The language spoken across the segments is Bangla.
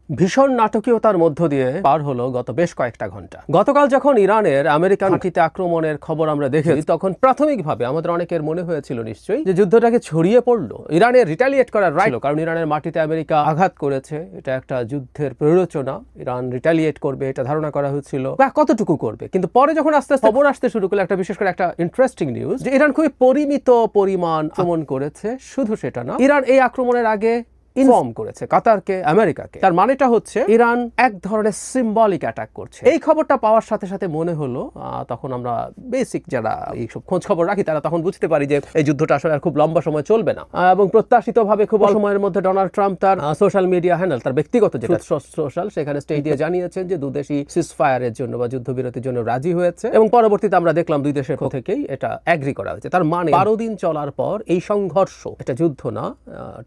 ভীষণ নাটকীয়তার মধ্য দিয়ে পার হলো গত বেশ কয়েকটা ঘন্টা। গতকাল যখন ইরানের আমেরিকান ঘাঁটিতে আক্রমণের খবর আমরা দেখেছি, তখন প্রাথমিকভাবে আমাদের অনেকের মনে হয়েছিল নিশ্চয়ই যে যুদ্ধটাকে ছড়িয়ে পড়লো, ইরানের রিটালিয়েট করার রাইট, কারণ ইরানের মাটিতে আমেরিকা আঘাত করেছে, এটা একটা যুদ্ধের প্ররোচনা, ইরান রিটালিয়েট করবে এটা ধারণা করা হচ্ছিল, বা কতটুকু করবে। কিন্তু পরে যখন আস্তে আস্তে খবর আসতে শুরু করলো, একটা বিশেষ করে একটা ইন্টারেস্টিং নিউজ যে ইরান খুবই পরিমিত পরিমাণ আক্রমণ করেছে। শুধু সেটা না, ইরান এই আক্রমণের আগে ইনফর্ম করেছে কাতারকে, আমেরিকাকে। তার মানেটা হচ্ছে ইরান এক ধরনের সিম্বলিক অ্যাটাক করছে। এই খবরটা পাওয়ার সাথে সাথে মনে হলো, তখন আমরা বেসিক যারা এইসব খোঁজ খবর রাখি তারা তখন বুঝতে পারি যে এই যুদ্ধটা আসলে আর খুব লম্বা সময় চলবে না, এবং প্রত্যাশিতভাবে খুব অল্প সময়ের মধ্যে ডোনাল্ড ট্রাম্প তার সোশ্যাল মিডিয়া হ্যান্ডেল, তার ব্যক্তিগত যেটা সোশ্যাল, সেখানে স্টেট দিয়ে জানিয়েছেন যে দুদেশই সিজফায়ারের জন্য বা যুদ্ধবিরতির জন্য রাজি হয়েছে, এবং পরবর্তীতে আমরা দেখলাম দুই দেশের পক্ষ থেকেই এটা এগ্রি করা হয়েছে। তার মানে 12 দিন চলার পর এই সংঘর্ষ, এটা যুদ্ধ না,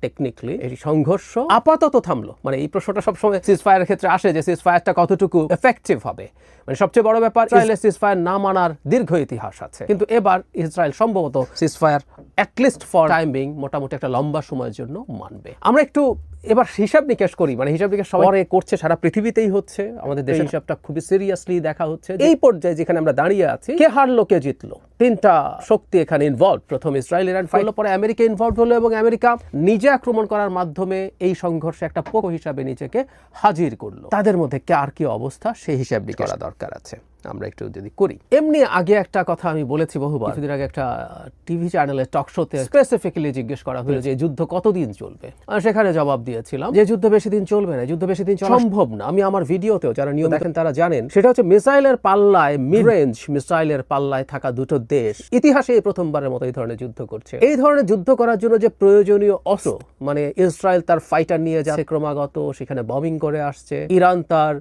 টেকনিক্যালি এই সংঘর্ষ আপাতত থামলো। মানে এই প্রশ্নটা সবসময় সিজফায়ারের ক্ষেত্রে আসে যে সিজফায়ারটা কতটুকু এফেক্টিভ হবে। মানে সবচেয়ে বড় ব্যাপার, ইসরায়েলের সিজফায়ার না মানার দীর্ঘ ইতিহাস আছে, কিন্তু এবার ইসরায়েল সম্ভবত ceasefire at least for time being মোটামুটি একটা লম্বা সময়ের জন্য মানবে। আমরা একটু এবার হিসাব নিকেশ করি, মানে হিসাব নিকেশ সবাই করছে, সারা পৃথিবীতেই হচ্ছে, আমাদের দেশের হিসাবটা খুবই সিরিয়াসলি দেখা হচ্ছে। এই পর্যায়ে যেখানে আমরা দাঁড়িয়ে আছি, কে হারলো কে জিতলো, তিনটা শক্তি এখানে ইনভলভ। প্রথম ইসরায়েল, ইরান, পরে আমেরিকা ইনভলভ হলো, এবং আমেরিকা নিজে আক্রমণ করার মাধ্যমে এই সংঘর্ষে একটা পক্ষ হিসাবে নিজেকে হাজির করলো। তাদের মধ্যে কার কি অবস্থা সেই হিসাব নিকেশ করা দরকার আছে। আমরা একটু যদি করি, এমনি আগে একটা কথা আমি বলেছি বহুবার, কিছুদিন আগে একটা টিভি চ্যানেলে টক শোতে স্পেসিফিক্যালি জিজ্ঞেস করা হলো যে যুদ্ধ কতদিন চলবে, আর সেখানে জবাব দিয়েছিলাম যে যুদ্ধ বেশি দিন চলবে না, যুদ্ধ বেশি দিন সম্ভব না। আমি আমার ভিডিওতেও, যারা নিয়ম দেখেন তারা জানেন, সেটা হচ্ছে মিসাইলের পাল্লায়, মিড রেঞ্জ মিসাইলের পাল্লায় থাকা দুটো দেশ ইতিহাসে এই প্রথমবারের মতো এই ধরনের যুদ্ধ করছে। এই ধরনের যুদ্ধ করার জন্য যে প্রয়োজনীয় অস্ত্র, মানে ইসরায়েল তার ফাইটার নিয়ে যাচ্ছে ক্রমাগত, সেখানে বমিং করে আসছে, ইরান তার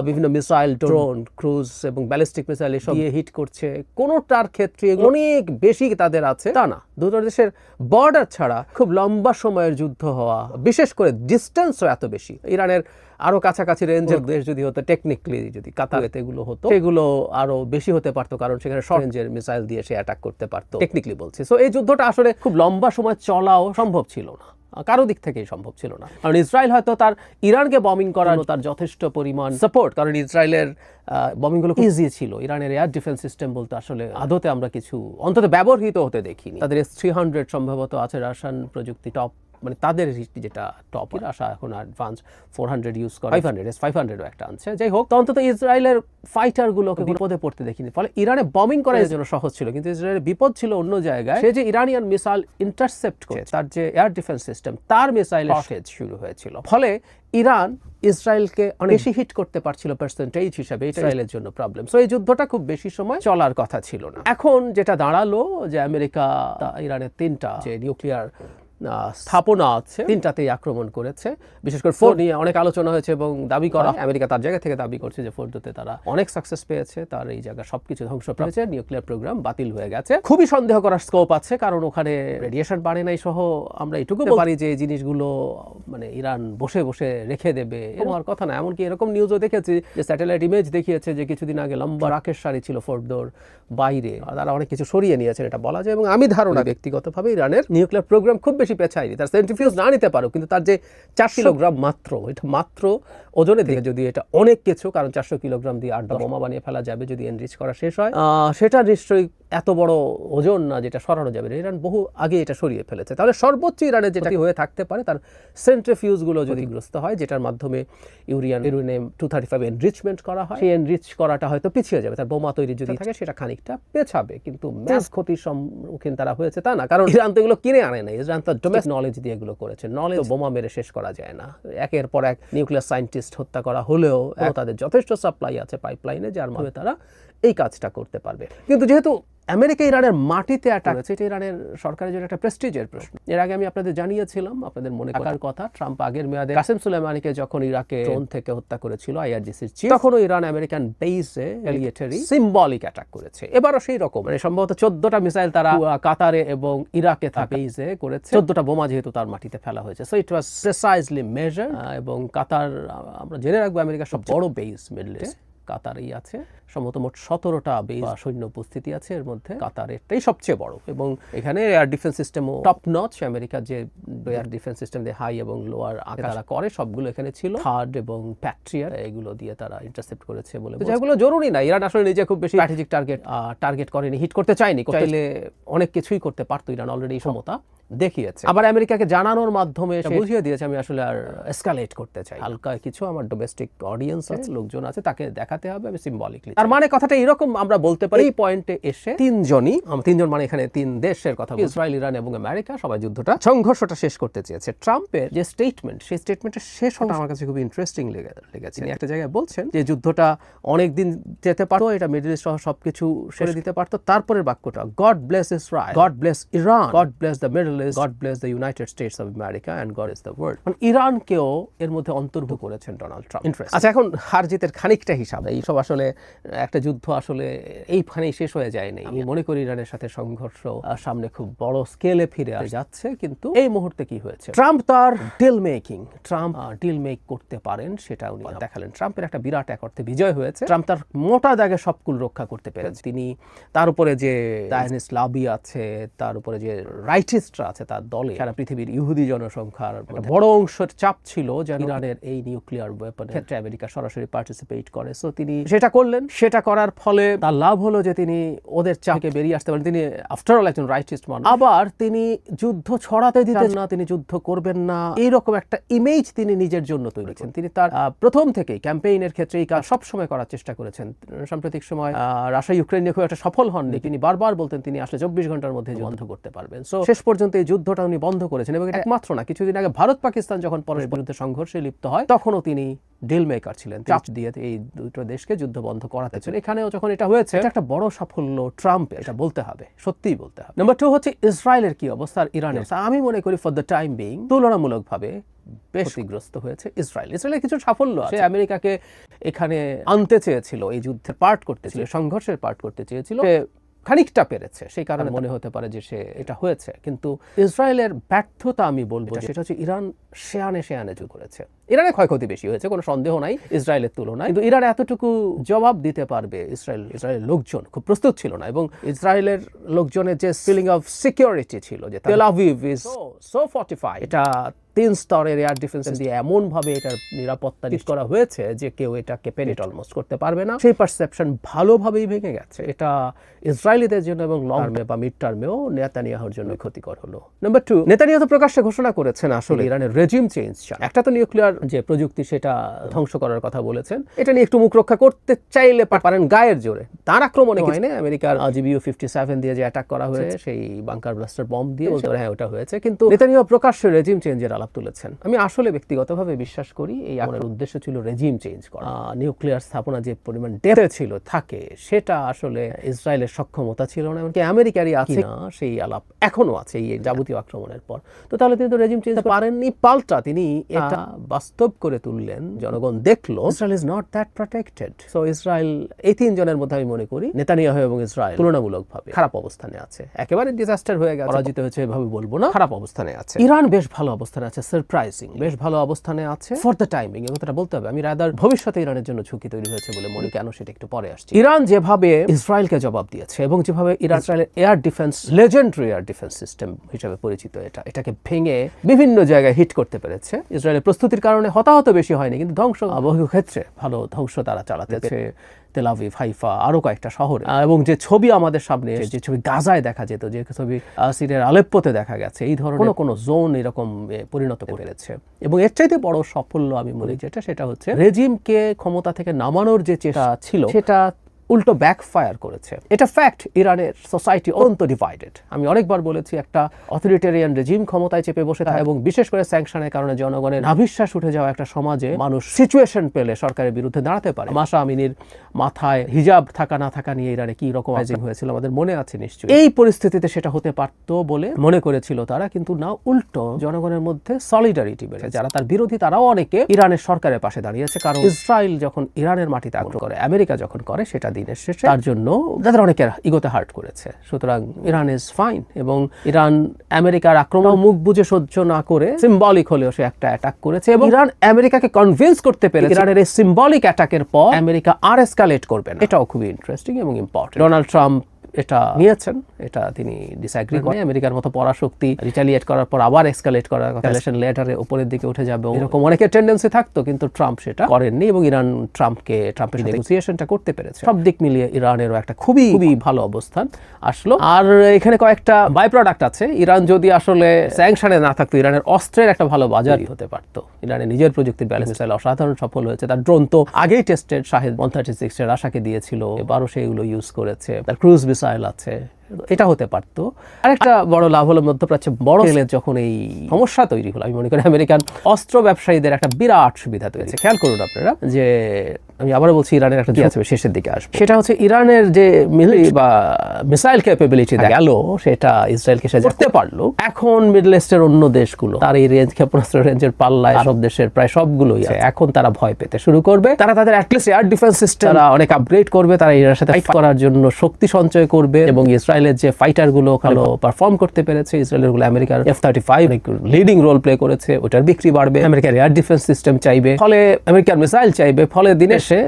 বিভিন্ন মিসাইল, ড্রোন, ক্রুজ এবং ব্যালিস্টিক মিসাইল এসব দিয়ে হিট করছে, কোনোটার ক্ষেত্রে অনেক বেশি তাদের আছে তা না। দুটো দেশের বর্ডার ছাড়া খুব লম্বা সময়ের যুদ্ধ হওয়া, বিশেষ করে ডিস্টেন্সও এত বেশি। ইরানের আরো কাছাকাছি রেঞ্জের দেশ যদি হতো, টেকনিক্যালি যদি কাতারেতে এগুলো হতো, সেগুলো আরো বেশি হতে পারতো, কারণ সেখানে শর্ট রেঞ্জের মিসাইল দিয়ে সে অ্যাটাক করতে পারতো, টেকনিক্যালি বলছি। সো এই যুদ্ধটা আসলে খুব লম্বা সময় চলাও সম্ভব ছিল না, কারো দিক থেকেই সম্ভব ছিল না। কারণ ইসরায়েল হয়তো তার ইরানকে বমিং করানো তার যথেষ্ট পরিমাণ সাপোর্ট, কারণ ইসরায়েলের বমিংগুলো ইজি ছিল। ইরানের এয়ার ডিফেন্স সিস্টেম বলতে আসলে আদতে আমরা কিছু অন্তত ব্যবহৃত হতে দেখিনি। তাদের S-300 সম্ভবত আছে, রাশিয়ান প্রযুক্তি টপ, মানে তাদের যেটা টপ, রাশিয়া এখন অ্যাডভান্স 400 ইউজ করে, 500 S-500ও একটা আনছে। যাই হোক, অন্তত ইসরায়েলের ফাইটারগুলোকে বিপদে পড়তে দেখিনি। ফলে ইরানে বমিং করার জন্য সহজ ছিল, কিন্তু ইসরায়েলের বিপদ ছিল অন্য জায়গায়। সে যে ইরানিয়ান মিসাইল ইন্টারসেপ্ট করে, তার যে এয়ার ডিফেন্স সিস্টেম, তার মিসাইলের শর্টেজ শুরু হয়েছিল। ফলে ইরান ইসরায়েলকে অনেক বেশি হিট করতে পারছিল পার্সেন্টেজ হিসাবে, ইসরায়েলের জন্য প্রবলেম। সো এই যুদ্ধটা খুব বেশি সময় চলার কথা ছিল না। এখন যেটা দাঁড়ালো যে আমেরিকা ইরানের 3টা যে নিউক্লিয়ার স্থাপনা আছে, 3টাতেই আক্রমণ করেছে। বিশেষ করে ফোর্ড নিয়ে অনেক আলোচনা হয়েছে, এবং দাবি করা, আমেরিকা তার জায়গা থেকে দাবি করছে যে ফোর্ডোতে তারা অনেক সাকসেস পেয়েছে, তার এই জায়গা সবকিছু ধ্বংস পেয়েছে, নিউক্লিয়ার প্রোগ্রাম বাতিল হয়ে গেছে। খুবই সন্দেহ করার স্কোপ আছে, কারণ ওখানে রেডিয়েশন বাড়ে নাই সহ আমরা এটুকু বলতে পারি যে এই জিনিসগুলো মানে ইরান বসে বসে রেখে দেবে এমন কথা না। এমনকি এরকম নিউজও দেখেছি যে স্যাটেলাইট ইমেজ দেখিয়েছে যে কিছুদিন আগে লম্বা রাকেশ সারি ছিল ফোর্ডোর বাইরে, তারা অনেক কিছু সরিয়ে নিয়েছেন এটা বলা যায়। এবং আমি ধারণা ব্যক্তিগতভাবে ইরানের নিউক্লিয়ার প্রোগ্রাম খুব বেশি পেছায়নি, তার সেন্ট্রিফিউজ না নিতে পারো, কিন্তু তার যে 4 কিলোগ্রাম মাত্র, এটা মাত্র ওজনে দিকে যদি এটা অনেক কিছু, কারণ 400 কিলোগ্রাম দিয়ে 8টা বোমা বানিয়ে ফেলা যাবে যদি এনরিচ করা শেষ হয়, সেটা নিশ্চয়ই এত বড় ওজন না যেটা সরানো যাবে। ইরান বহু আগে এটা সরিয়ে ফেলেছে। তাহলে সর্বোচ্চ ইরানের যেটা হয়ে থাকতে পারে, তার সেন্ট্রিফিউজগুলো যদি গ্রস্ত হয়, যেটার মাধ্যমে ইউরেনিয়াম 235 এনরিচমেন্ট করা হয়, সেই এনরিচ করাটা হয়তো পিছিয়ে যাবে। তার বোমা তৈরি যদি থাকে সেটা খানিকটা পেছাবে, কিন্তু ম্যাস ক্ষতির সম্মুখীন তারা হয়েছে তা না, কারণ ইরান তো এগুলো কিনে আনে না। ইরান তো ডোমেস্টিক নলেজ দিয়ে এগুলো করেছে। নলেজ বোমা মেরে শেষ করা যায় না। একের পর এক নিউক্লিয়ার সায়েন্টিস্ট হত্যা করা হলেও তাদের যথেষ্ট সাপ্লাই আছে পাইপলাইনে, যার মাধ্যমে তারা এই কাজটা করতে পারবে। কিন্তু যেহেতু আমেরিকা ইরানের মাটিতে অ্যাটাক করেছে, এটা ইরানের সরকারের জন্য একটা প্রেস্টিজের প্রশ্ন। এর আগে আমি আপনাদের জানিয়েছিলাম, আপনাদের মনে থাকার কথা, ট্রাম্প আগের মেয়াদে কাসেম সুলেমানিকে যখন ইরাকে ড্রোন থেকে হত্যা করেছিল IRGCর চিফ, তখনও ইরান আমেরিকান বেসে রিটেলিয়েটরি সিম্বলিক অ্যাটাক করেছে। এবারও সেই রকম, মানে সম্ভবত 14টা মিসাইল তারা কাতারে এবং ইরাকে বেসে করেছে, 14টা বোমা যেহেতু তার মাটিতে ফেলা হয়েছে। So it was precisely measured, এবং কাতার আমরা জেনে রাখবো আমেরিকার সব বড় বেস মিডল ইস্টে, কাতারেই আছে। সম্ভবত মোট 17টা বেস সৈন্য উপস্থিতি আছে, এর মধ্যে কাতারেরটাই সবচেয়ে বড়, এবং এখানে এয়ার ডিফেন্স সিস্টেমও টপ নচ। আমেরিকার যে এয়ার ডিফেন্স সিস্টেম দিয়ে হাই এবং লোয়ার তারা করে সবগুলো এখানে ছিল। থার্ড এবং প্যাট্রিয়ার এগুলো দিয়ে তারা ইন্টারসেপ্ট করেছে বলে, যেগুলো জরুরি না। ইরান আসলে নিজে খুব বেশি স্ট্র্যাটেজিক টার্গেট করেনি, হিট করতে চায়নি, চাইলে অনেক কিছুই করতে পারতো। ইরান অলরেডি ক্ষমতা দেখিয়েছে। আবার আমেরিকাকে জানানোর মাধ্যমে বুঝিয়ে দিয়েছে আমি আসলে আর এসকালেট করতে চাই। হালকা কিছু আমার ডোমেস্টিক অডিয়েন্স আছে, লোকজন আছে, তাকে দেখাতে হবে আমি সিম্বলিকলি। তার মানে কথাটা এরকম আমরা বলতে পারি। এই পয়েন্টে এসে তিনজন মানে এখানে তিন দেশের কথা, ইসরায়েল, ইরান এবং আমেরিকা, সবাই সংঘর্ষটা শেষ করতে চেয়েছে। ট্রাম্পের যে স্টেটমেন্ট, সেই স্টেটমেন্টের শেষ হওয়া আমার কাছে খুব ইন্টারেস্টিং লেগেছে। তিনি একটা জায়গায় বলছেন যে যুদ্ধটা অনেক দিন যেতে পারতো, এটা মিডল ইস্ট সহ সবকিছু সেরে দিতে পারতো। তারপরের বাক্যটা, god bless Israel, god bless Iran, god bless the middle east, god bless the United states of America and god is the world. মানে ইরানকেও এর মধ্যে অন্তর্ভুক্ত করেছেন ডোনাল্ড ট্রাম্প। আচ্ছা, এখন হার জিতের খানিকটা হিসাবে এইসব আসলে একটা যুদ্ধ আসলে এইখানেই শেষ হয়ে যায়নি। আমি মনে করি ইরানের সাথে সংঘর্ষ সামনে খুব বড় স্কেলে ফিরে যাচ্ছে। কিন্তু এই মুহূর্তে কি হয়েছে, ট্রাম্প তার ডিল মেক করতে পারেন সেটা উনি দেখালেন। ট্রাম্পের একটা বিরাট এক অর্থে বিজয় হয়েছে। ট্রাম্প তার মোটা জায়গায় সবকুল রক্ষা করতে পেরেছে। তিনি তার উপরে যে জায়নিস্ট লবি আছে, তার উপরে যে রাইটিস্টরা আছে তার দলে, সারা পৃথিবীর ইহুদি জনসংখ্যার বড় অংশের চাপ ছিল যে ইরানের এই নিউক্লিয়ার ওয়েপনের ক্ষেত্রে আমেরিকা সরাসরি পার্টিসিপেট করে। সো তিনি সেটা করলেন। সেটা করার ফলে তার লাভ হলো যে তিনি ওদের চাপকে বেরিয়ে আসতে পারেন। তিনি আফটার অল একজন রাইটিস্ট মানুষ। আবার তিনি যুদ্ধ ছড়াতে দিতেন না, তিনি যুদ্ধ করবেন না, এইরকম একটা ইমেজ তিনি নিজের জন্য তৈরি করেছেন। তিনি তার প্রথম থেকেই ক্যাম্পেইনের ক্ষেত্রে এই কাজ সবসময় করার চেষ্টা করেছেন। সাম্প্রতিক সময় রাশিয়া ইউক্রেন নিয়ে খুব একটা সফল হননি। তিনি বারবার বলতেন তিনি আসলে 24 ঘন্টার মধ্যে বন্ধ করতে পারবেন। সো শেষ পর্যন্ত এই যুদ্ধটা উনি বন্ধ করেছেন। এবং একমাত্র না, কিছুদিন আগে ভারত পাকিস্তান যখন পরস্পরের বিরুদ্ধে সংঘর্ষে লিপ্ত হয়, তখনও তিনি ডিল মেকার ছিলেন। চাপ দিয়ে এই দুটো দেশকে যুদ্ধ বন্ধ করাতে ছিল। এখানেও যখন এটা হয়েছে, এটা একটা বড় সাফল্য ট্রাম্পের, এটা বলতে হবে, সত্যিই বলতে হবে। নাম্বার 2 হচ্ছে ইসরায়েলের কি অবস্থা, ইরানের। আমি মনে করি ফর দ্য টাইম বিং তুলনামূলকভাবে বেশ ক্ষতিগ্রস্ত হয়েছে ইসরায়েলের কিছু সাফল্য আছে। আমেরিকাকে এখানে আনতে চেয়েছিল, এই যুদ্ধের পার্ট করতে চেয়েছিল, সংঘর্ষের পার্ট করতে চেয়েছিল, খানিকটা পেরেছে। সেই কারণে মনে হতে পারে যে সে এটা হয়েছে। কিন্তু ইসরায়েলের ব্যর্থতা আমি বলবো সেটা হচ্ছে ইরান শেয়ানে যুদ্ধ করেছে। ইরানের ক্ষয়ক্ষতি বেশি হয়েছে, কোনো সন্দেহ নাই ইসরায়েলের তুলনায়। কিন্তু ইরান এতটুকু জবাব দিতে পারবে ইসরায়েলের লোকজন খুব প্রস্তুত ছিল না। এবং ইসরায়েলের লোকজনের যে ফিলিং অফ সিকিউরিটি ছিল, যে Tel Aviv is so fortified, এটা 3 স্তরের এয়ার ডিফেন্স দিয়ে এমন ভাবে এটার নিরাপত্তা নিশ্চিত করা হয়েছে যে কেউ এটাকে পেনিট অলমোস্ট করতে পারবে না। সেই পারসেপশন ভালোভাবেই ভেঙে গেছে। এটা ইসরায়েলিদের জন্য এবং লং টার্মে বা মিড টার্মেও নেতানিয়াহুর জন্য ক্ষতিকর হলো। নাম্বার 2, নেতানিয়াহু প্রকাশ্যে ঘোষণা করেছেন আসলে ইরানের রেজিম চেঞ্জ চান। একটা তো নিউক্লিয়ার যে প্রযুক্তি সেটা ধ্বংস করার কথা বলেছেন। এটা নিয়ে একটু মুখ রক্ষা করতে চাইলে পারেন গায়ের জোরে। তার আক্রমণে হয়নি, আমেরিকার GBU-57 দিয়ে যে অ্যাটাক করা হয়েছে, সেই বাংকার ব্লাস্টার বম্ব দিয়ে, হ্যাঁ ওটা হয়েছে। কিন্তু নেতানিয়াহু প্রকাশ্যে রেজিম চেঞ্জের আলাপ তুলেছেন। আমি আসলে ব্যক্তিগতভাবে বিশ্বাস করি এই আক্রমণের উদ্দেশ্য ছিল রেজিম চেঞ্জ করা। নিউক্লিয়ার স্থাপনা যে পরিমাণ ডেপথে ছিল থাকে, সেটা আসলে ইসরায়েলের সক্ষমতা ছিল না। এমনকি আমেরিকারই আছে না সেই আলাপ এখনো আছে এই যাবতীয় আক্রমণের পর। তো তাহলে তিনি তো রেজিম চেঞ্জ পারেননি, পাল্টা তিনি এটা বাস্তব করে তুললেন। জনগণ দেখলো Israel is not that protected. So Israel, এই 3 জনের মধ্যে আমি মনে করি নেতানিয়াহু এবং ইসরায়েল তুলনামূলকভাবে খারাপ অবস্থানে আছে। একেবারে ডিজাস্টার হয়ে গেছে, পরাজিত হয়েছে এভাবে বলবো না, খারাপ অবস্থানে আছে। ইরান বেশ ভালো অবস্থানে আছে, সারপ্রাইজিং বেশ ভালো অবস্থানে আছে ফর দ্য টাইমিং। এই কথাটা বলতে হবে। আমি রাদার ভবিষ্যতে ইরানের জন্য ঝুঁকি তৈরি হয়েছে বলে মনে, কেন সেটা একটু পরে আসছে। ইরান যেভাবে ইসরায়েলকে জবাব দিয়েছে এবং যেভাবে ইসরায়েলের air defence, legendary air defence system হিসেবে পরিচিত, এটাকে ভেঙে বিভিন্ন জায়গায় হিট করতে পেরেছে। ইসরায়েলের প্রস্তুতির কারণে হতাহত বেশি হয়নি, কিন্তু ধ্বংস বহু ক্ষেত্রে ভালো ধ্বংস তারা চালাতেছে। তেল আভিভ, হাইফা, আরো কয়েকটা শহরে। এবং যে ছবি আমাদের সামনে, যে ছবি গাজায় দেখা যেত, যে ছবি সিরিয়ার আলেপ্পোতে দেখা গেছে, এই ধরনের কোনো জোন এরকম পরিণত করে পেরেছে। এবং এর চাইতে বড় সাফল্য আমি মনে সেটা হচ্ছে রেজিমকে ক্ষমতা থেকে নামানোর যে চেষ্টা ছিল, সেটা উল্টো ব্যাকফায়ার করেছে। এটা ফ্যাক্ট। ইরানের সোসাইটি অত্যন্ত ডিভাইডেড। আমি অনেকবার বলেছি, একটা অথরিটেরিয়ান রেজিম ক্ষমতায় চেপে বসে থাকে এবং বিশেষ করে স্যাংশনের কারণে জনগণের নাভিশ্বাস উঠে যাওয়া একটা সমাজে মানুষ সিচুয়েশন পেলে সরকারের বিরুদ্ধে দাঁড়াতে পারে। মাসা আমিনীর মাথায় হিজাব থাকা না থাকা নিয়ে ইরানে কি রকম হয়েছিল আমাদের মনে আছে নিশ্চয়ই। এই পরিস্থিতিতে সেটা হতে পারতো বলে মনে করেছিল তারা, কিন্তু না, উল্টো জনগণের মধ্যে সলিডারিটি বেড়েছে। যারা তার বিরোধী তারাও অনেকে ইরানের সরকারের পাশে দাঁড়িয়েছে। কারণ ইসরায়েল যখন ইরানের মাটিতে আক্রমণ করে, আমেরিকা যখন করে, সেটা দিনের শেষে, তার জন্য যাদের অনেকের ইগোতে হার্ট করেছে। সুতরাং ইরান ইজ ফাইন, এবং ইরান আমেরিকার আক্রমণ মুখ বুঝে সহ্য না করে সিম্বলিক হলেও সে একটা অ্যাটাক করেছে, এবং ইরান আমেরিকাকে কনভিন্স করতে পেরেছে ইরানের এই সিম্বলিক অ্যাটাকের পর আমেরিকা আর এসকালেট করবে না। এটাও খুবই ইন্টারেস্টিং এবং ইম্পর্টেন্ট। ডোনাল্ড ট্রাম্প এটা নিয়েছেন, এটা তিনি ডিসঅ্যাগ্রি করেন। আমেরিকার মতো পরাশক্তি রিটালিয়েট করার পর আবার এসকালেট করার কথা, এসকালেশন লেটারে উপরের দিকে উঠে যাবে, এরকম অনেকের টেন্ডেন্সি থাকতো, কিন্তু ট্রাম্প সেটা করেননি এবং ইরান ট্রাম্পের সাথে নেগোসিয়েশনটা করতে পেরেছে। সব দিক মিলিয়ে ইরানেরও একটা খুবই ভালো অবস্থান আসলো। আর এখানে কয়েকটা বাই প্রোডাক্ট আছে। ইরান যদি আসলে স্যাংশনে না থাকতো, ইরানের অস্ত্রের একটা ভালো বাজারই হতে পারত। ইরানের নিজের প্রযুক্তির ব্যালেন্স মিসাইল অসাধারণ সফল হয়েছে। তার ড্রোন তো আগেই টেস্টেড, শাহেদ 136 এর আশাকে দিয়েছিল, এবারও সেগুলো ইউজ করেছে। তার ক্রুজ মিসাইল আছে, এটা হতে পারতো। আরেকটা বড় লাভ হলো মধ্যপ্রাচ্যে বড় স্কেলে যখন এই সমস্যা তৈরি হলো, আমি মনে করি আমেরিকান অস্ত্র ব্যবসায়ীদের একটা বিরাট সুবিধা তৈরি হয়েছে। খেয়াল করুন আপনারা যে আমি আবারও বলছি, ইরানের একটা দিক আছে, শেষের দিকে আসবে। সেটা হচ্ছে ইরানের যে মিলিটারি বা মিসাইল ক্যাপাবিলিটি গেল, সেটা ইসরায়েলকে সে করতে পারলো। এখন মিডল ইস্টের অন্য দেশগুলো তার এই রেঞ্জ, ক্ষেপণাস্ত্র রেঞ্জের পাল্লায় সব দেশের প্রায় সবগুলোই আছে। এখন তারা ভয় পেতে শুরু করবে। তারা তাদের অ্যাটলিস্ট এয়ার ডিফেন্স সিস্টেম অনেক আপগ্রেড করবে। তারা ইরানের সাথে ফাইট করার জন্য শক্তি সঞ্চয় করবে, এবং ইসরায়েলের যে ফাইটারগুলো ভালো পারফর্ম করতে পেরেছে, ইসরায়েলের গুলো আমেরিকার F-35 লিডিং রোল প্লে করেছে, ওটার বিক্রি বাড়বে। আমেরিকার এয়ার ডিফেন্স সিস্টেম চাইবে, ফলে আমেরিকার মিসাইল চাইবে, ফলে দিনে সে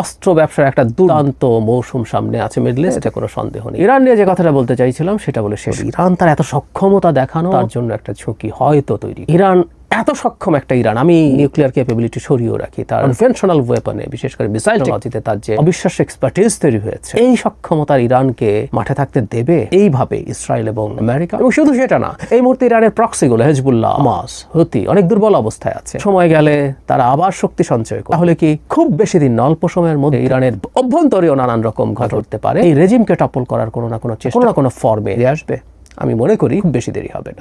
অস্ত্র ব্যবসার একটা দুর্দান্ত মৌসুম সামনে আছে মিডল ইস্ট, এটা কোনো সন্দেহ নেই। ইরান নিয়ে যে কথাটা বলতে চাইছিলাম সেটা বলে শেষ। ইরান তার এত সক্ষমতা দেখানো, তার জন্য একটা ঝুঁকি হয়তো তৈরি। ইরান এত সক্ষম একটা ইরান, আমি নিউক্লিয়ার ক্যাপাবিলিটি সরিয়েও রাখি, তার কনভেনশনাল ওয়েপনে বিশেষ করে মিসাইল টেকনোলজিতে তার যে অবিশ্বাস্য এক্সপার্টিজ তৈরি হয়েছে, এই সক্ষমতার ইরানকে মাঠে থাকতে দেবে এইভাবে ইসরায়েল এবং আমেরিকা? এবং শুধু সেটা না, এই মুহূর্তে ইরানের প্রক্সিগুলো হেজবুল্লাহ, হামাস, হুতি অনেক দুর্বল অবস্থায় আছে। সময় গেলে তারা আবার শক্তি সঞ্চয় করে, তাহলে কি খুব বেশি দিন না, অল্প সময়ের মধ্যে ইরানের অভ্যন্তরীয় নানান রকম ঘটতে পারে। এই রেজিমকে টপল করার কোনো না কোনো চেষ্টা, কোনো না কোনো ফর্মে আসবে। আমি মনে করি খুব বেশি দেরি হবে না।